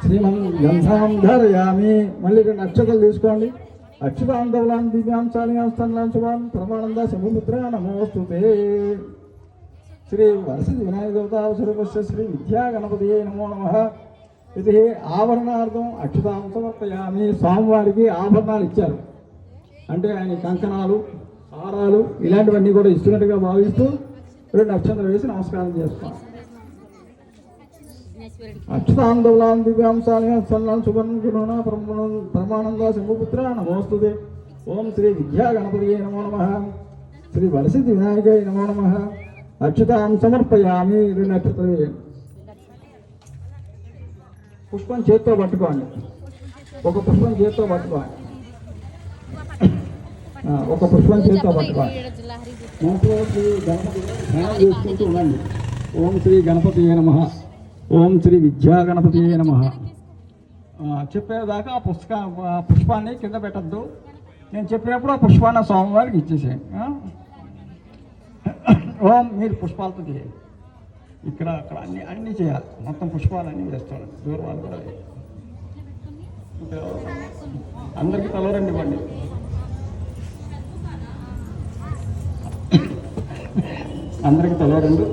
శ్రీమన్ గంధాం ధారయామి. మళ్ళీ రెండు అక్షతలు తీసుకోండి. అక్షతాంతవులాన్ దివ్యాంశాలియాస్తాన్ శుభాన్ ప్రమాణంద శంభుపుత్ర నమోస్తుతే. శ్రీ వరసిద్ధి వినాయక దేవతావసరపస్య శ్రీ విద్యా గణపతియే నమో నమః. ఇది ఆభరణార్థం అక్షతాం సమర్పయామి. స్వామివారికి ఆభరణాలు ఇచ్చారు అంటే ఆయన కంకణాలు, హారాలు ఇలాంటివన్నీ కూడా ఇస్తున్నట్టుగా భావిస్తూ రెండు అక్షతలు వేసి నమస్కారం చేస్తాం. అక్షతాంతవులాన్ దివ్యాంశాలియాస్తాన్ శుభన్ ప్రమాణంద శంభుపుత్ర నమోస్తుతే. ఓం శ్రీ విద్యా గణపతియే నమో నమః. శ్రీ వరసిద్ధి వినాయకాయ నమో నమః. అక్షతాం సమర్పయామి. రెండు అక్షతలు వేయండి. పుష్పం చేత్తో పట్టుకోండి. ఒక పుష్పం చేత్తో పట్టుకోండి. ఒక పుష్పం చేత్తో పట్టుకోండి. మనసులో శ్రీ గణపతి ధ్యానం చేసుకుంటూ ఉండండి. ఓం శ్రీ గణపతియే నమః. ఓం శ్రీ విద్యా గణపతియే నమః. చెప్పేదాకా ఆ పుష్పాన్ని కింద పెట్టద్దు. నేను చెప్పినప్పుడు ఆ పుష్పాన్ని స్వామివారికి ఇచ్చేసేయండి. ఓం మీరు పుష్పాలతో చేయండి. ఇక్కడ అక్కడ అన్నీ చేయాలి. మొత్తం పుష్పాలన్నీ వేస్తాడు. దూర్వాలు కూడా అందరికీ తలరండి ఇవ్వండి. అందరికీ తలరండి.